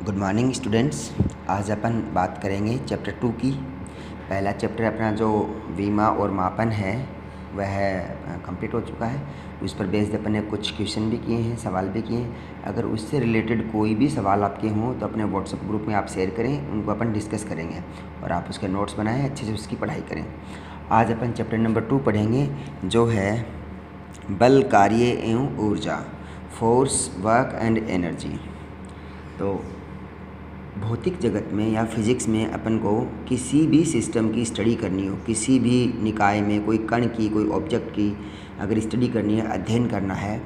Good morning students. आज अपन बात करेंगे चैप्टर 2 की। पहला चैप्टर अपना जो विमा और मापन है वह कंप्लीट हो चुका है। उस पर बेस्ड अपन ने कुछ क्वेश्चन भी किए हैं, सवाल भी किए हैं। अगर उससे रिलेटेड कोई भी सवाल आपके हों तो अपने व्हाट्सएप ग्रुप में आप शेयर करें, उनको अपन डिस्कस करेंगे और आप उसके नोट्स बनाएं, अच्छे से उसकी पढ़ाई करें। आज अपन चैप्टर नंबर 2 पढ़ेंगे जो है बल, कार्य एवं ऊर्जा, फोर्स, वर्क एंड एनर्जी। तो भौतिक जगत में या फिज़िक्स में अपन को किसी भी सिस्टम की स्टडी करनी हो, किसी भी निकाय में कोई कण की, कोई ऑब्जेक्ट की अगर स्टडी करनी है, अध्ययन करना है,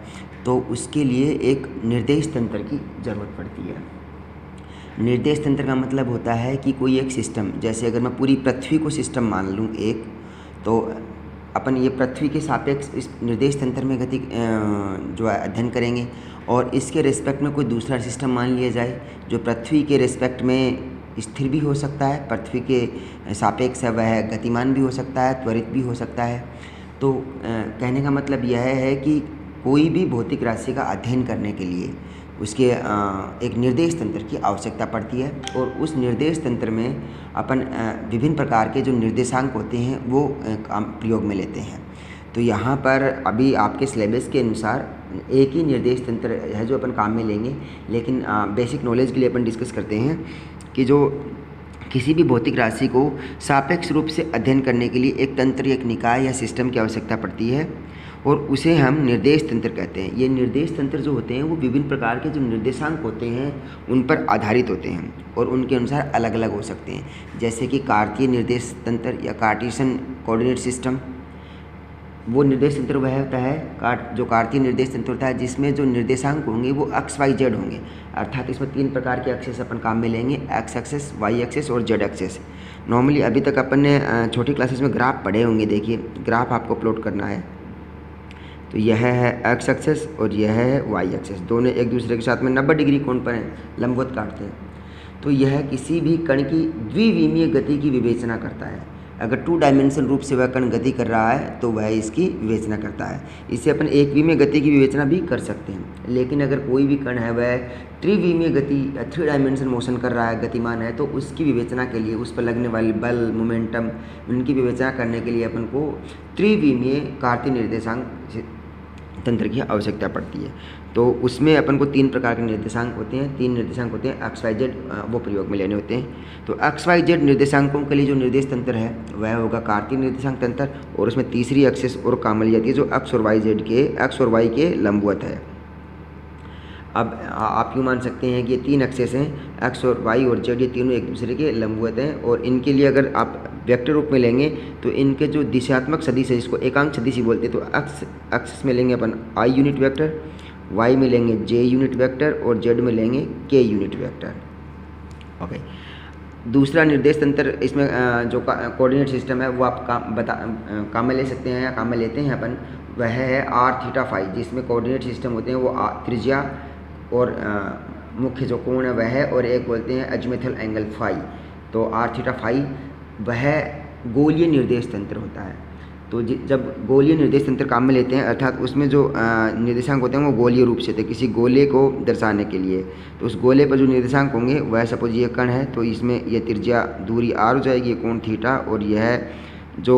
तो उसके लिए एक निर्देश तंत्र की ज़रूरत पड़ती है। निर्देश तंत्र का मतलब होता है कि कोई एक सिस्टम, जैसे अगर मैं पूरी पृथ्वी को सिस्टम मान लूँ एक, तो अपन ये पृथ्वी के सापेक्ष इस निर्देश तंत्र में गति जो है अध्ययन करेंगे। और इसके रिस्पेक्ट में कोई दूसरा सिस्टम मान लिया जाए जो पृथ्वी के रिस्पेक्ट में स्थिर भी हो सकता है, पृथ्वी के सापेक्ष है वह गतिमान भी हो सकता है, त्वरित भी हो सकता है। तो कहने का मतलब यह है कि कोई भी भौतिक राशि का अध्ययन करने के लिए उसके एक निर्देश तंत्र की आवश्यकता पड़ती है। और उस निर्देश तंत्र में अपन विभिन्न प्रकार के जो निर्देशांक होते हैं वो प्रयोग में लेते हैं। तो यहाँ पर अभी आपके सिलेबस के अनुसार एक ही निर्देश तंत्र है जो अपन काम में लेंगे, लेकिन बेसिक नॉलेज के लिए अपन डिस्कस करते हैं कि जो किसी भी भौतिक राशि को सापेक्ष रूप से अध्ययन करने के लिए एक तंत्र, एक निकाय या सिस्टम की आवश्यकता पड़ती है और उसे हम निर्देश तंत्र कहते हैं। ये निर्देश तंत्र जो होते हैं वो विभिन्न प्रकार के जो निर्देशांक होते हैं उन पर आधारित होते हैं और उनके अनुसार अलग अलग हो सकते हैं। जैसे कि कार्तीय निर्देश तंत्र या कार्टेशियन कोऑर्डिनेट सिस्टम, वो निर्देश तंत्र वह होता है जो कार्तीय निर्देश तंत्र होता है जिसमें जो निर्देशांक होंगे वो एक्स वाई जेड होंगे। अर्थात इसमें 3 प्रकार के एक्सेस अपन काम में लेंगे, एक्स एक्सेस, वाई एक्सेस और जेड एक्सेस। नॉर्मली अभी तक अपन ने छोटी क्लासेस में ग्राफ पढ़े होंगे। देखिए ग्राफ आपको प्लॉट करना है, तो यह है एक्स एक्सेस और यह है वाई एक्सेस। दोनों एक दूसरे के साथ में 90 डिग्री कोण पर हैं, लंबवत काटते हैं। तो यह किसी भी कण की द्विविमीय गति की विवेचना करता है। अगर 2 डायमेंशनल रूप से वह कण गति कर रहा है तो वह इसकी विवेचना करता है। इसे अपन एक विमीय गति की विवेचना भी कर सकते हैं। लेकिन अगर कोई भी कण है वह त्रिविमीय गति या 3 डायमेंशनल मोशन कर रहा है, गतिमान है, तो उसकी विवेचना के लिए, उस पर लगने वाले बल, मोमेंटम, उनकी विवेचना करने के लिए अपन को त्रिविमीय कार्तीय निर्देशांक तंत्र की आवश्यकता पड़ती है। तो उसमें अपन को 3 प्रकार के निर्देशांक होते हैं, 3 निर्देशांक होते हैं, एक्स वाई जेड, वो प्रयोग में लेने होते हैं। तो एक्स वाई जेड निर्देशांकों के लिए जो निर्देश तंत्र है वह होगा कार्तीय निर्देशांक तंत्र और उसमें तीसरी एक्सेस और काम ली जाती है जो एक्स और वाई जेड के, एक्स और वाई के लंबवत है। अब आप यूँ मान सकते हैं कि ये 3 एक्सेस हैं, एक्स और वाई और जेड, ये तीनों एक दूसरे के लंबवत हैं। और इनके लिए अगर आप वेक्टर रूप में लेंगे तो इनके जो दिशात्मक सदिश है, इसको एकांक सदिश ही बोलते हैं। तो एक्स एक्सेस में लेंगे अपन आई यूनिट वेक्टर, वाई में लेंगे जे यूनिट वेक्टर और जेड में लेंगे के यूनिट वेक्टर। ओके, दूसरा निर्देश तंत्र इसमें जो कोऑर्डिनेट सिस्टम है वो आप काम में ले सकते हैं या काम में लेते हैं अपन, वह है आर थीटा फाई, जिसमें कोऑर्डिनेट सिस्टम होते हैं वो त्रिज्या और मुख्य जो कोण है वह है, और एक बोलते हैं अजमेथल एंगल फाई। तो आर थीटा फाई वह गोलीय निर्देश तंत्र होता है। तो जब गोलीय निर्देश तंत्र काम में लेते हैं, अर्थात उसमें जो निर्देशांक होते हैं वो गोलीय रूप से थे किसी गोले को दर्शाने के लिए। तो उस गोले पर जो निर्देशांक होंगे वह सपोज ये कण है तो इसमें यह त्रिज्या दूरी आर हो जाएगी, ये कोण थीटा, और यह जो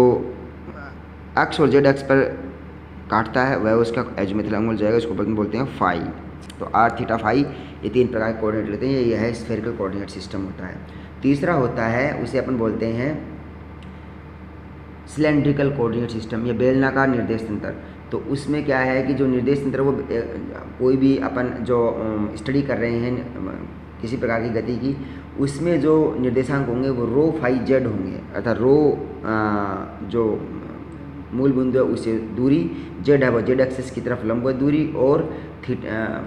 एक्स और जेड एक्स पर काटता है वह उसका अजमेथल एंगल जाएगा, उसको बोलते हैं फाई। तो आर थीटा फाई ये 3 प्रकार के कोऑर्डिनेट लेते हैं। यह है स्फेरिकल कोऑर्डिनेट सिस्टम होता है। तीसरा होता है, उसे अपन बोलते हैं सिलेंड्रिकल कोऑर्डिनेट सिस्टम या बेलनाकार निर्देश तंत्र। तो उसमें क्या है कि जो निर्देश तंत्र वो कोई भी अपन जो स्टडी कर रहे हैं किसी प्रकार की गति की, उसमें जो निर्देशांक होंगे वो रो फाई जेड होंगे। अर्थात रो जो मूल बिंदु है उससे दूरी, जेड है वो जेड एक्सिस की तरफ लंबवत दूरी, और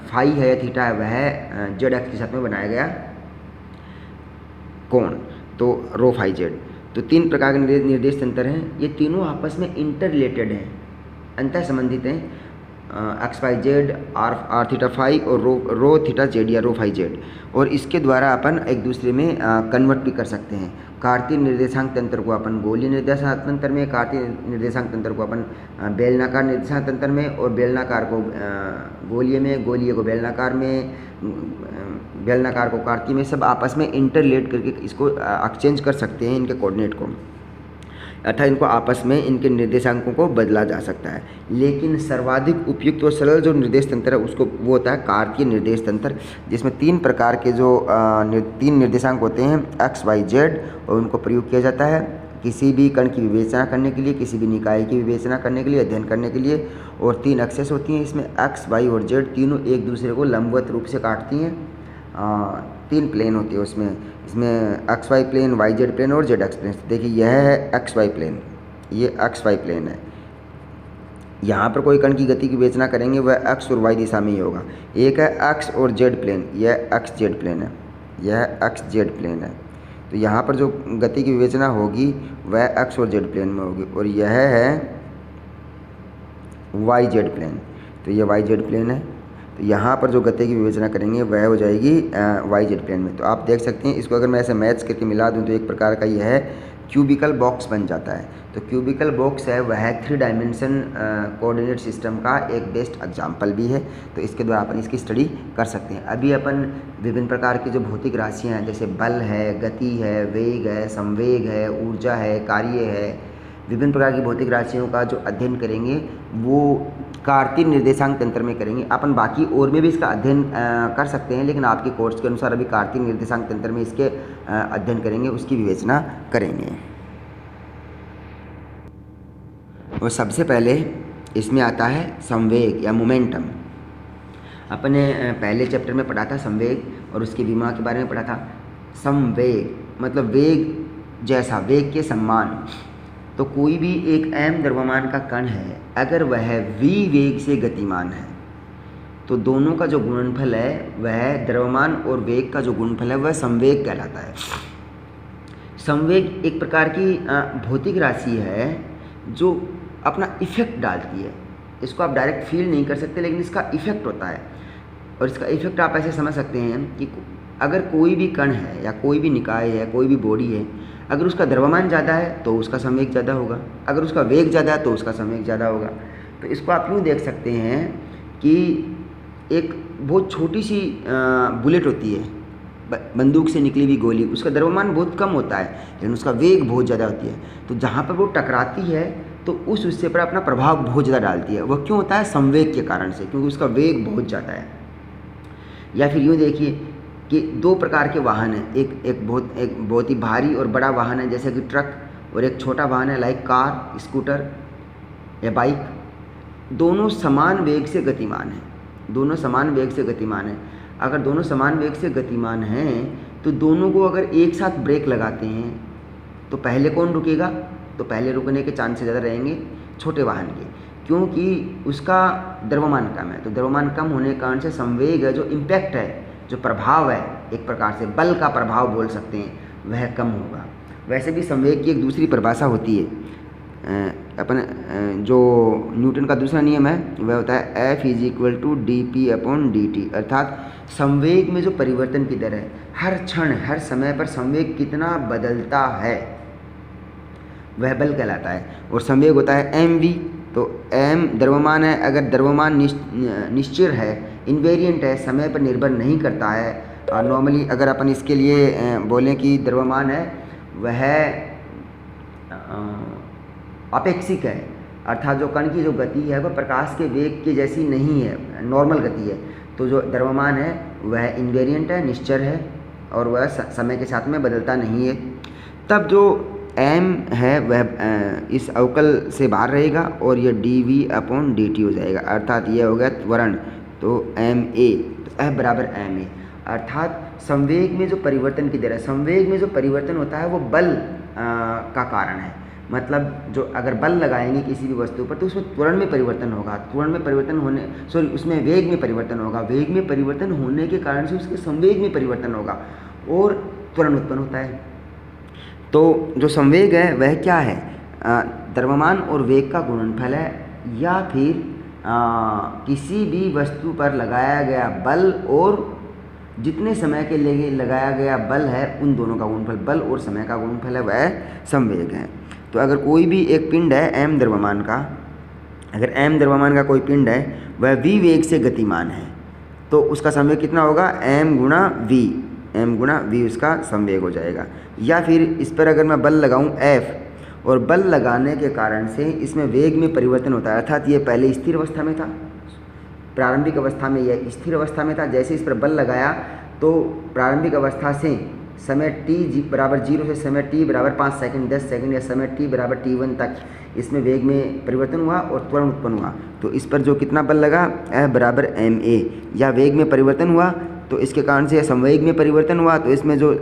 फाई है या थीटा है वह जेड एक्स के साथ में बनाया गया कोण, तो रो फाई जेड। तो 3 प्रकार के निर्देश तंत्र हैं। ये तीनों आपस में इंटर रिलेटेड हैं, अंतर संबंधित हैं। X y z r theta phi और रो थीटा जेड या रो फाई जेड, और इसके द्वारा अपन एक दूसरे में कन्वर्ट भी कर सकते हैं। कार्तीय निर्देशांक तंत्र को अपन गोलीय निर्देशांक तंत्र में, कार्तीय निर्देशांक तंत्र को अपन बेलनाकार निर्देशांक तंत्र में, और बेलनाकार को गोलीय में, गोलीय को बेलनाकार में, बेलनाकार को कार्तीय में, सब आपस में इंटरलेट करके इसको एक्सचेंज कर सकते हैं इनके कोऑर्डिनेट को, अर्थात इनको आपस में इनके निर्देशांकों को बदला जा सकता है। लेकिन सर्वाधिक उपयुक्त और सरल जो निर्देश तंत्र है उसको वो होता है कार्तीय निर्देश तंत्र, जिसमें 3 प्रकार के जो 3 निर्देशांक होते हैं एक्स वाई जेड, और उनको प्रयोग किया जाता है किसी भी कण की विवेचना करने के लिए, किसी भी निकाय की विवेचना करने के लिए, अध्ययन करने के लिए। और 3 एक्सेस होती हैं इसमें, एक्स वाई और जेड तीनों एक दूसरे को लंबवत रूप से काटती हैं। 3 प्लेन होती है उसमें, इसमें x y plane, y z plane और जेड एक्स प्लेन। देखिए यह है एक्स वाई प्लेन, ये एक्स वाई प्लेन है। यहाँ पर कोई कण की गति की विवेचना करेंगे वह एक्स और वाई दिशा में ही होगा। एक है एक्स और जेड प्लेन, यह एक्स जेड प्लेन है, यह एक्स जेड प्लेन है। तो यहाँ पर जो गति की विवेचना होगी वह एक्स और जेड प्लेन में होगी, और यह है वाई जेड प्लेन, तो यह वाई जेड प्लेन है। तो यहाँ पर जो गति की विवेचना करेंगे वह हो जाएगी वाई जेड प्लेन में। तो आप देख सकते हैं इसको अगर मैं ऐसे मैच करके मिला दूँ तो एक प्रकार का यह है क्यूबिकल बॉक्स बन जाता है। तो क्यूबिकल बॉक्स है वह 3 डायमेंशन कोऑर्डिनेट सिस्टम का एक बेस्ट एग्जाम्पल भी है। तो इसके द्वारा अपन इसकी स्टडी कर सकते हैं। अभी अपन विभिन्न प्रकार की जो भौतिक राशियाँ हैं जैसे बल है, गति है, वेग है, संवेग है, ऊर्जा है, कार्य है, विभिन्न प्रकार की भौतिक राशियों का जो अध्ययन करेंगे वो कार्तीय निर्देशांक तंत्र में करेंगे। अपन बाकी और में भी इसका अध्ययन कर सकते हैं, लेकिन आपके कोर्स के अनुसार अभी कार्तीय निर्देशांक तंत्र में इसके अध्ययन करेंगे, उसकी विवेचना करेंगे। और सबसे पहले इसमें आता है संवेग या मोमेंटम। अपने पहले चैप्टर में पढ़ा था संवेग, और उसके विमा के बारे में पढ़ा था। संवेग मतलब वेग जैसा, वेग के समान। तो कोई भी एक m द्रव्यमान का कण है, अगर वह v वेग से गतिमान है तो दोनों का जो गुणनफल है वह द्रव्यमान और वेग का जो गुणनफल है वह संवेग कहलाता है। संवेग एक प्रकार की भौतिक राशि है जो अपना इफेक्ट डालती है। इसको आप डायरेक्ट फील नहीं कर सकते, लेकिन इसका इफेक्ट होता है। और इसका इफेक्ट आप ऐसे समझ सकते हैं कि अगर कोई भी कण है या कोई भी निकाय है, कोई भी बॉडी है, अगर उसका द्रव्यमान ज़्यादा है तो उसका संवेग ज़्यादा होगा, अगर उसका वेग ज़्यादा है तो उसका संवेग ज़्यादा होगा। तो इसको आप यूँ देख सकते हैं कि एक बहुत छोटी सी बुलेट होती है, बंदूक से निकली हुई गोली, उसका द्रव्यमान बहुत कम होता है लेकिन उसका वेग बहुत ज़्यादा होती है। तो जहाँ पर वो टकराती है तो उस हिस्से पर अपना प्रभाव बहुत ज़्यादा डालती है। वह क्यों होता है? संवेग के कारण से, क्योंकि उसका वेग बहुत ज़्यादा है। या फिर यूँ देखिए कि 2 प्रकार के वाहन हैं, एक बहुत ही भारी और बड़ा वाहन है जैसे कि ट्रक, और एक छोटा वाहन है लाइक कार, स्कूटर या बाइक। दोनों समान वेग से गतिमान हैं, दोनों समान वेग से गतिमान हैं। अगर दोनों समान वेग से गतिमान हैं तो दोनों को अगर एक साथ ब्रेक लगाते हैं तो पहले कौन रुकेगा? तो पहले रुकने के चांसेस ज़्यादा रहेंगे छोटे वाहन के, क्योंकि उसका द्रव्यमान कम है। तो द्रव्यमान कम होने के कारण से संवेग है, जो इम्पैक्ट है, जो प्रभाव है, एक प्रकार से बल का प्रभाव बोल सकते हैं, वह कम होगा। वैसे भी संवेग की एक दूसरी परिभाषा होती है, जो न्यूटन का दूसरा नियम है वह होता है F = dp/dt। अर्थात संवेग में जो परिवर्तन की दर है, हर क्षण हर समय पर संवेग कितना बदलता है वह बल कहलाता है। और संवेग होता है mv। तो m द्रव्यमान है, अगर द्रव्यमान निश्चर है, इन्वेरिएंट है, समय पर निर्भर नहीं करता है। और नॉर्मली अगर अपन इसके लिए बोलें कि द्रव्यमान है वह अपेक्षिक है, अर्थात जो कण की जो गति है वह प्रकाश के वेग के जैसी नहीं है, नॉर्मल गति है। तो जो द्रव्यमान है वह इन्वेरिएंट है, निश्चर है, और वह समय के साथ में बदलता नहीं है। तब जो m है वह इस अवकल से बाहर रहेगा और यह dv/dt हो जाएगा, अर्थात यह हो गया त्वरण। तो ma, तो F = ma, अर्थात संवेग में जो परिवर्तन की दर है, संवेग में जो परिवर्तन होता है वो बल का कारण है। मतलब जो अगर बल लगाएंगे किसी भी वस्तु पर तो उसमें त्वरण में परिवर्तन होगा, त्वरण में परिवर्तन होने उसमें वेग में परिवर्तन होगा, वेग में परिवर्तन होने के कारण से उसके संवेग में परिवर्तन होगा और त्वरण उत्पन्न होता है। तो जो संवेग है वह क्या है? द्रव्यमान और वेग का गुणनफल है, या फिर किसी भी वस्तु पर लगाया गया बल और जितने समय के लिए लगाया गया बल है उन दोनों का गुणनफल, बल और समय का गुणनफल है, वह संवेग है। तो अगर कोई भी एक पिंड है m द्रव्यमान का, अगर m द्रव्यमान का कोई पिंड है वह v वेग से गतिमान है, तो उसका संवेग कितना होगा, m गुणा v उसका संवेग हो जाएगा। या फिर इस पर अगर मैं बल लगाऊं f, और बल लगाने के कारण से इसमें वेग में परिवर्तन होता है, अर्थात ये पहले स्थिर अवस्था में था, प्रारंभिक अवस्था में यह स्थिर अवस्था में था, जैसे इस पर बल लगाया तो प्रारंभिक अवस्था से समय t बराबर 0 से समय t बराबर 5 सेकंड 10 सेकंड या समय t बराबर t1 तक इसमें वेग में परिवर्तन हुआ और त्वरण उत्पन्न हुआ। तो इस पर जो कितना बल लगा, F बराबर ma, या वेग में परिवर्तन हुआ तो इसके कारण से संवेग में परिवर्तन हुआ, तो इसमें जो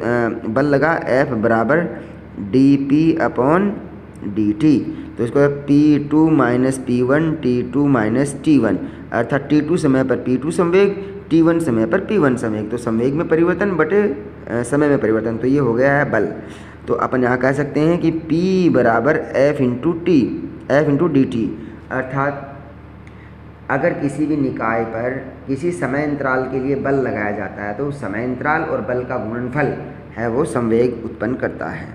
बल लगा F बराबर dp/dt। तो इसको P2 - P1 T2 - T1, अर्थात T2 समय पर P2 संवेग, T1 समय पर P1 संवेग। तो संवेग में परिवर्तन बटे समय में परिवर्तन, तो ये हो गया है बल। तो अपन यहाँ कह सकते हैं कि P बराबर F इंटू dt, अर्थात अगर किसी भी निकाय पर किसी समय अंतराल के लिए बल लगाया जाता है तो उस समय अंतराल और बल का गुणनफल है वो संवेग उत्पन्न करता है।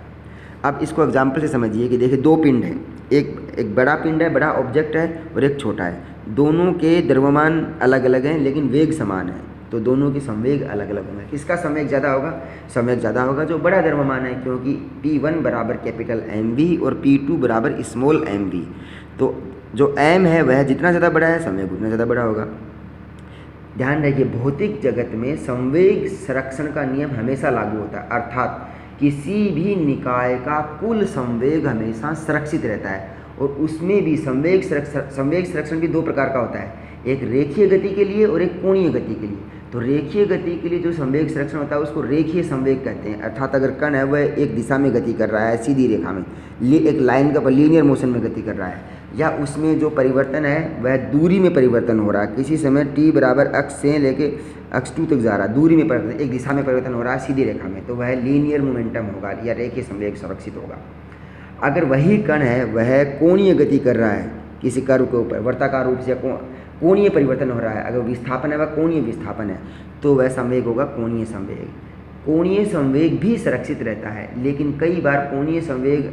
अब इसको एग्जाम्पल से समझिए कि देखिए दो पिंड हैं, एक बड़ा पिंड है, बड़ा ऑब्जेक्ट है, और एक छोटा है। दोनों के द्रव्यमान अलग अलग हैं लेकिन वेग समान है, तो दोनों के संवेग अलग अलग होंगे। किसका संवेग ज़्यादा होगा, संवेग ज़्यादा होगा जो बड़ा द्रव्यमान है, क्योंकि P1 बराबर कैपिटल mv और P2 बराबर स्मॉल mv। तो जो m है वह जितना ज़्यादा बड़ा है संवेग उतना ज़्यादा बड़ा होगा। ध्यान रखिए, भौतिक जगत में संवेग संरक्षण का नियम हमेशा लागू होता है, अर्थात किसी भी निकाय का कुल संवेग हमेशा संरक्षित रहता है, और उसमें भी संवेग संरक्षण भी दो प्रकार का होता है, एक रेखीय गति के लिए और एक कोणीय गति के लिए। तो रेखीय गति के लिए जो संवेग संरक्षण होता है उसको रेखीय संवेग कहते हैं, अर्थात अगर कण है वह एक दिशा में गति कर रहा है सीधी रेखा में, एक लाइन का लीनियर मोशन में गति कर रहा है, या उसमें जो परिवर्तन है वह दूरी में परिवर्तन हो रहा है, किसी समय t बराबर अक्ष से लेके अक्ष 2 तक जा रहा है, दूरी में परिवर्तन, एक दिशा में परिवर्तन हो रहा है सीधी रेखा में, तो वह लीनियर मोमेंटम होगा या रेखीय संवेग संरक्षित होगा। अगर वही कण है वह कोणीय गति कर रहा है किसी कर्व के ऊपर, वर्ताकार रूप से कोणीय परिवर्तन हो रहा है, अगर विस्थापन है वह कोणीय विस्थापन है, तो वह संवेग होगा कोणीय संवेग। कोणीय संवेग भी संरक्षित रहता है, लेकिन कई बार कोणीय संवेग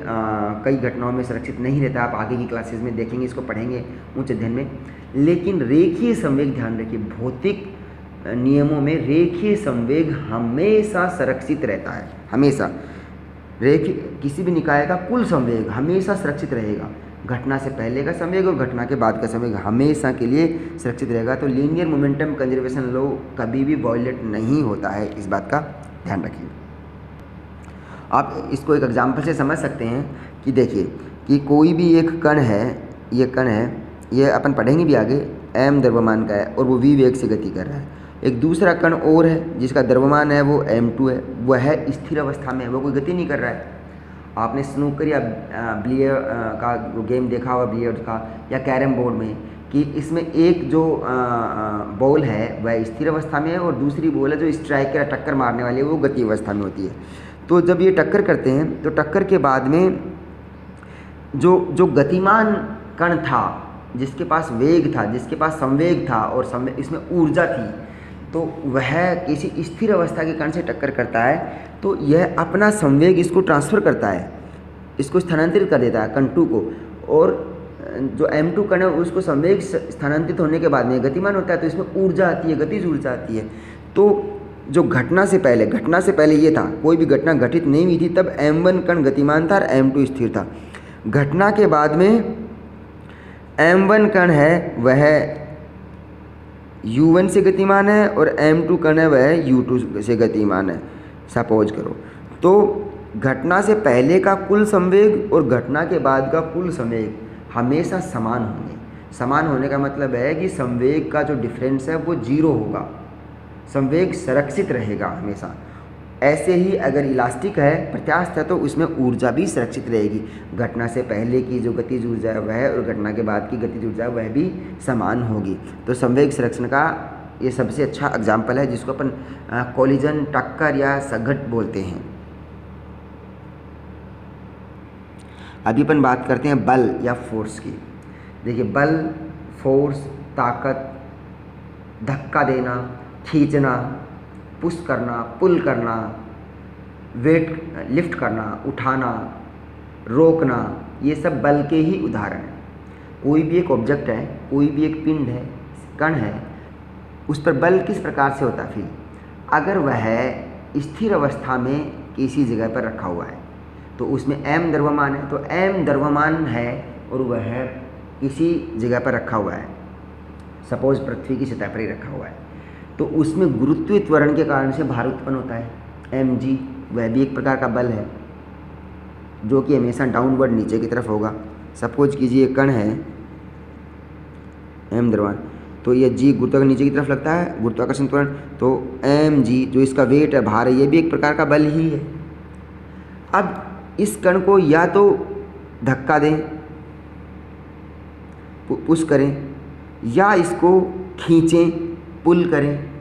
कई घटनाओं में संरक्षित नहीं रहता। आप आगे की क्लासेस में देखेंगे, इसको पढ़ेंगे उच्च अध्ययन में। लेकिन रेखीय संवेग, ध्यान रखिए, भौतिक नियमों में रेखीय संवेग हमेशा संरक्षित रहता है, हमेशा। किसी भी निकाय का कुल संवेग हमेशा सुरक्षित रहेगा, घटना से पहले का संवेग और घटना के बाद का संवेग हमेशा के लिए सुरक्षित रहेगा। तो लीनियर मोमेंटम कंजर्वेशन लॉ कभी भी वायलेट नहीं होता है, इस बात का ध्यान रखिए। आप इसको एक एग्जाम्पल से समझ सकते हैं कि देखिए कि कोई भी एक कण है, ये कण है, ये अपन पढ़ेंगे भी आगे, m द्रव्यमान का है और वो v वेग से गति कर रहा है। एक दूसरा कण और है जिसका द्रव्यमान है वो m2 है, वह है स्थिर अवस्था में है, वो कोई गति नहीं कर रहा है। आपने स्नूकर या बिलियर्ड का गेम देखा होगा, बिलियर्ड का या कैरम बोर्ड में, कि इसमें एक जो बॉल है वह स्थिर अवस्था में है और दूसरी बॉल है जो स्ट्राइक या टक्कर मारने वाली है वो गति अवस्था में होती है। तो जब ये टक्कर करते हैं तो टक्कर के बाद में जो गतिमान कण था, जिसके पास वेग था, जिसके पास संवेग था और इसमें ऊर्जा थी, तो वह किसी स्थिर अवस्था के कण से टक्कर करता है, तो यह अपना संवेग इसको ट्रांसफ़र करता है, इसको स्थानांतरित कर देता है कण 2 को, और जो m2 कण है उसको संवेग स्थानांतरित होने के बाद में गतिमान होता है, तो इसमें ऊर्जा आती है, गतिज ऊर्जा आती है। तो जो घटना से पहले ये था, कोई भी घटना घटित नहीं हुई थी, तब m1 कण गतिमान था और m2 स्थिर था। घटना के बाद में m1 कण है वह u1 से गतिमान है और m2 कण है वह u2 से गतिमान है, सपोज करो। तो घटना से पहले का कुल संवेग और घटना के बाद का कुल संवेग हमेशा समान होंगे। समान होने का मतलब है कि संवेग का जो डिफरेंस है वो 0 होगा, संवेग संरक्षित रहेगा हमेशा। ऐसे ही अगर इलास्टिक है, प्रत्यास्थ है, तो उसमें ऊर्जा भी सुरक्षित रहेगी। घटना से पहले की जो गतिज ऊर्जा है वह और घटना के बाद की गतिज ऊर्जा वह भी समान होगी। तो संवेग संरक्षण का ये सबसे अच्छा एग्जाम्पल है, जिसको अपन कोलिजन, टक्कर या संघट बोलते हैं। अभी अपन बात करते हैं बल या फोर्स की। देखिए, बल, फोर्स ताकत, धक्का देना, खींचना, पुश करना, पुल करना, वेट लिफ्ट करना, उठाना, रोकना, ये सब बल के ही उदाहरण हैं। कोई भी एक ऑब्जेक्ट है, कोई भी एक पिंड है, कण है, उस पर बल किस प्रकार से होता है फिर अगर वह स्थिर अवस्था में किसी जगह पर रखा हुआ है तो उसमें m द्रव्यमान है, तो m द्रव्यमान है और वह किसी जगह पर रखा हुआ है, सपोज पृथ्वी की सतह पर ही रखा हुआ है, तो उसमें गुरुत्वीय त्वरण के कारण से भार उत्पन्न होता है mg। वह भी एक प्रकार का बल है जो कि हमेशा डाउनवर्ड नीचे की तरफ होगा। सपोज कीजिए कण है m द्रव्यमान, तो ये g गुरुत्वाकर्षण नीचे की तरफ लगता है, गुरुत्वाकर्षण त्वरण, तो mg जो इसका वेट है, भार है, ये भी एक प्रकार का बल ही है। अब इस कण को या तो धक्का दें, पुश करें, या इसको खींचें, पुल करें,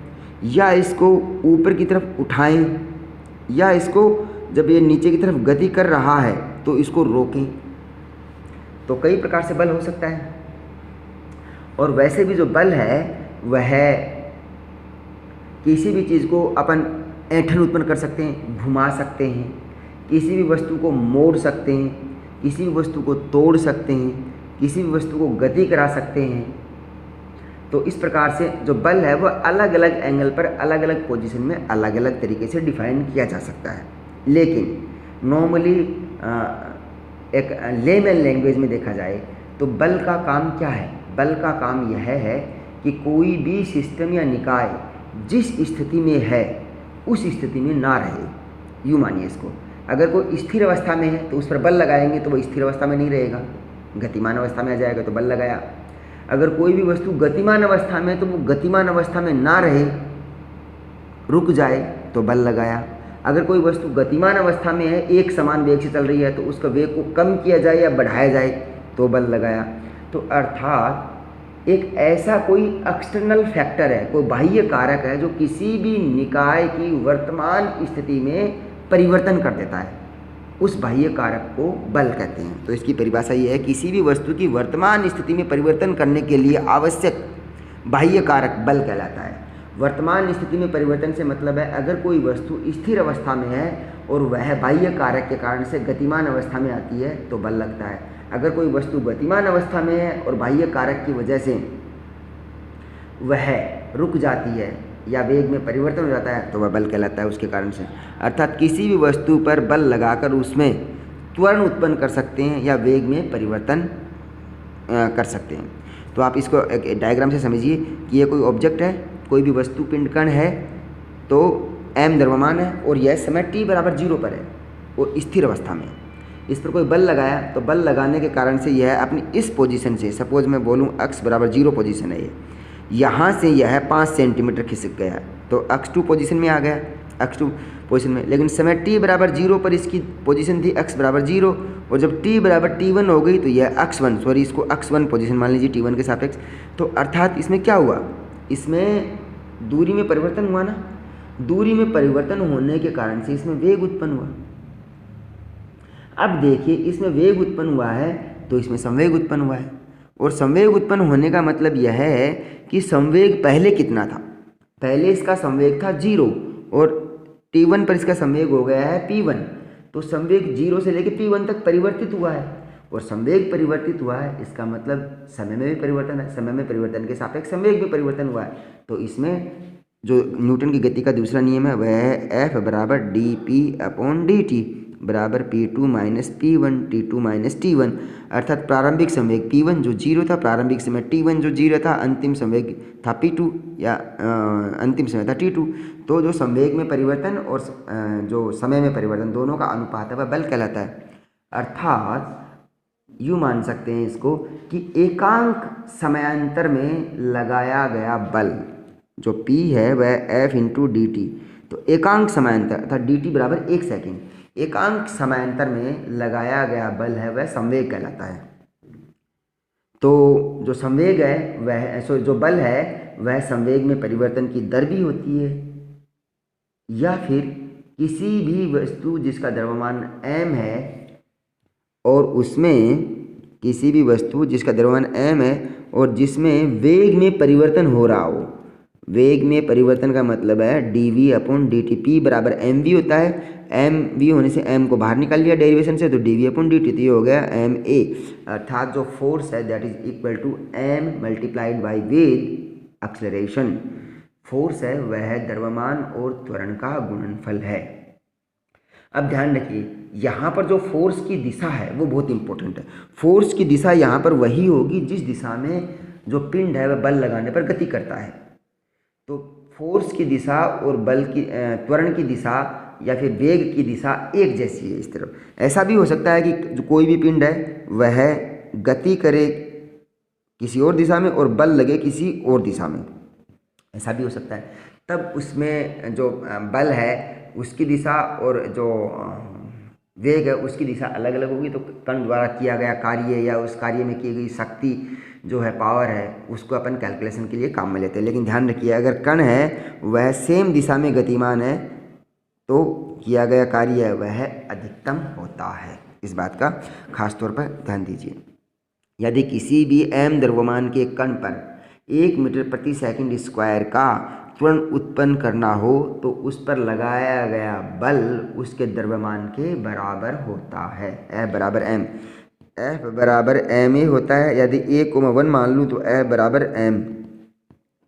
या इसको ऊपर की तरफ उठाएं, या इसको जब ये नीचे की तरफ गति कर रहा है तो इसको रोकें। तो कई प्रकार से बल हो सकता है। और वैसे भी जो बल है वह किसी भी चीज़ को अपन ऐंठन उत्पन्न कर सकते हैं, घुमा सकते हैं, किसी भी वस्तु को मोड़ सकते हैं, किसी भी वस्तु को तोड़ सकते हैं, किसी भी वस्तु को गति करा सकते हैं। तो इस प्रकार से जो बल है वह अलग अलग एंगल पर, अलग अलग पोजीशन में, अलग अलग तरीके से डिफाइन किया जा सकता है। लेकिन नॉर्मली एक लेमैन लैंग्वेज में देखा जाए तो बल का काम क्या है? बल का काम यह है कि कोई भी सिस्टम या निकाय जिस स्थिति में है उस स्थिति में ना रहे। यूँ मानिए इसको, अगर कोई स्थिर अवस्था में है तो उस पर बल लगाएंगे तो वो स्थिर अवस्था में नहीं रहेगा, गतिमान अवस्था में आ जाएगा तो बल लगाया। अगर कोई भी वस्तु गतिमान अवस्था में है तो वो गतिमान अवस्था में ना रहे, रुक जाए तो बल लगाया। अगर कोई वस्तु गतिमान अवस्था में है, एक समान वेग से चल रही है, तो उसका वेग को कम किया जाए या बढ़ाया जाए तो बल लगाया। तो अर्थात एक ऐसा कोई एक्सटर्नल फैक्टर है, कोई बाह्य कारक है जो किसी भी निकाय की वर्तमान स्थिति में परिवर्तन कर देता है, उस बाह्य कारक को बल कहते हैं। तो इसकी परिभाषा ये है, किसी भी वस्तु की वर्तमान स्थिति में परिवर्तन करने के लिए आवश्यक बाह्य कारक बल कहलाता है। वर्तमान स्थिति में परिवर्तन से मतलब है अगर कोई वस्तु स्थिर अवस्था में है और वह बाह्य कारक के कारण से गतिमान अवस्था में आती है तो बल लगता है। अगर कोई वस्तु गतिमान अवस्था में है और बाह्य कारक की वजह से वह रुक जाती है या वेग में परिवर्तन हो जाता है तो वह बल कहलाता है उसके कारण से। अर्थात किसी भी वस्तु पर बल लगाकर उसमें त्वरण उत्पन्न कर सकते हैं या वेग में परिवर्तन कर सकते हैं। तो आप इसको एक डायग्राम से समझिए कि ये कोई ऑब्जेक्ट है, कोई भी वस्तु पिंड कण है, तो m द्रव्यमान है और यह समय t बराबर 0 पर है और स्थिर अवस्था में। इस पर कोई बल लगाया तो बल लगाने के कारण से यह अपनी इस पोजीशन से, सपोज मैं बोलूँ x बराबर 0 पोजीशन है, ये यहाँ से यह 5 सेंटीमीटर खिसक गया तो x2 पोजीशन में आ गया, x2 पोजीशन में। लेकिन समय t बराबर 0 पर इसकी पोजीशन थी x बराबर 0, और जब t बराबर t1 हो गई तो यह इसको x1 पोजीशन मान लीजिए t1 के सापेक्ष। तो अर्थात इसमें क्या हुआ, इसमें दूरी में परिवर्तन हुआ ना। दूरी में परिवर्तन होने के कारण से इसमें वेग उत्पन्न हुआ। अब देखिए, इसमें वेग उत्पन्न हुआ है तो इसमें संवेग उत्पन्न हुआ है, और संवेग उत्पन्न होने का मतलब यह है कि संवेग पहले कितना था। पहले इसका संवेग था 0 और t1 पर इसका संवेग हो गया है p1, तो संवेग 0 से लेकर p1 तक परिवर्तित हुआ है, और संवेग परिवर्तित हुआ है इसका मतलब समय में भी परिवर्तन है, समय में परिवर्तन के सापेक्ष संवेग में परिवर्तन हुआ है। तो इसमें जो न्यूटन की गति का दूसरा नियम है वह है F बराबर dp/dt बराबर p2 minus p1 t2 minus t1। अर्थात प्रारंभिक संवेग p1 जो 0 था, प्रारंभिक समय t1 जो 0 था, अंतिम संवेग था p2 या अंतिम समय था t2। तो जो संवेग में परिवर्तन और जो समय में परिवर्तन दोनों का अनुपात है वह बल कहलाता है। अर्थात यूँ मान सकते हैं इसको कि एकांक समयांतर में लगाया गया बल जो p है वह F इंटू dt, तो एकांक समयांतर अर्थात dt बराबर 1 सेकेंड, एकांक समयांतर में लगाया गया बल है वह संवेग कहलाता है। तो जो संवेग है वह जो बल है वह संवेग में परिवर्तन की दर भी होती है, या फिर किसी भी वस्तु जिसका द्रव्यमान m है और उसमें किसी भी वस्तु जिसका द्रव्यमान m है और जिसमें वेग में परिवर्तन हो रहा हो। वेग में परिवर्तन का मतलब है dv/dt। p बराबर mv होता है। mv होने से m को बाहर निकाल लिया डेरिवेशन से, तो dv/dt। तो ये हो गया ma, अर्थात जो फोर्स है that is equal to m multiplied by with acceleration. Force है वह द्रव्यमान और त्वरण का गुणनफल है। अब ध्यान रखिए, यहाँ पर जो फोर्स की दिशा है वो बहुत इंपॉर्टेंट है। फोर्स की दिशा यहाँ पर वही होगी जिस दिशा में जो पिंड है वह बल लगाने पर गति करता है। तो फोर्स की दिशा और बल की त्वरण की दिशा या फिर वेग की दिशा एक जैसी है इस तरफ। ऐसा भी हो सकता है कि जो कोई भी पिंड है वह गति करे किसी और दिशा में और बल लगे किसी और दिशा में, ऐसा भी हो सकता है। तब उसमें जो बल है उसकी दिशा और जो वेग है उसकी दिशा अलग अलग होगी। तो कण द्वारा किया गया कार्य या उस कार्य में की गई शक्ति जो है, पावर है, उसको अपन कैलकुलेशन के लिए काम में लेते हैं। लेकिन ध्यान रखिए, अगर कण है वह सेम दिशा में गतिमान है तो किया गया कार्य वह अधिकतम होता है। इस बात का खास तौर पर ध्यान दीजिए। यदि किसी भी m द्रव्यमान के कण पर 1 मीटर प्रति सेकंड स्क्वायर का त्वरण उत्पन्न करना हो तो उस पर लगाया गया बल उसके द्रव्यमान के बराबर होता है। F बराबर m, F बराबर m a होता है। यदि a,1 मान लूँ तो F बराबर m,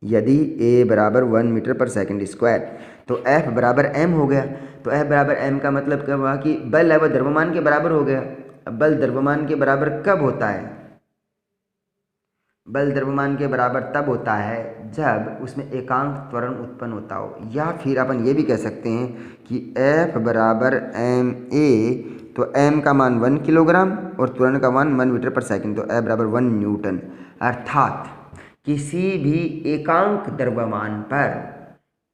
यदि a बराबर 1 मीटर पर सेकंड स्क्वायर तो F बराबर m हो गया। तो F बराबर m का मतलब क्या हुआ कि बल है वह द्रव्यमान के बराबर हो गया। अब बल द्रव्यमान के बराबर कब होता है? बल द्रव्यमान के बराबर तब होता है जब उसमें एकांक त्वरण उत्पन्न होता हो। या फिर अपन ये भी कह सकते हैं कि F बराबर m a, तो m का मान 1 किलोग्राम और त्वरण का मान 1 मीटर पर सेकंड, तो F बराबर 1 न्यूटन। अर्थात किसी भी एकांक द्रव्यमान पर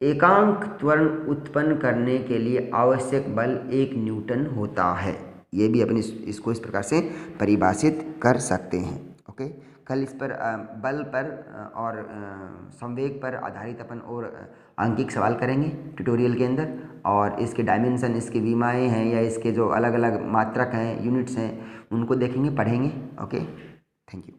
एकांक त्वरण उत्पन्न करने के लिए आवश्यक बल 1 न्यूटन होता है। ये भी अपन इसको इस प्रकार से परिभाषित कर सकते हैं। ओके, कल इस पर बल पर और संवेग पर आधारित अपन और आंकिक सवाल करेंगे ट्यूटोरियल के अंदर, और इसके डायमेंशन, इसके विमाएँ हैं या इसके जो अलग अलग मात्रक हैं, यूनिट्स हैं, उनको देखेंगे, पढ़ेंगे। Okay, thank you.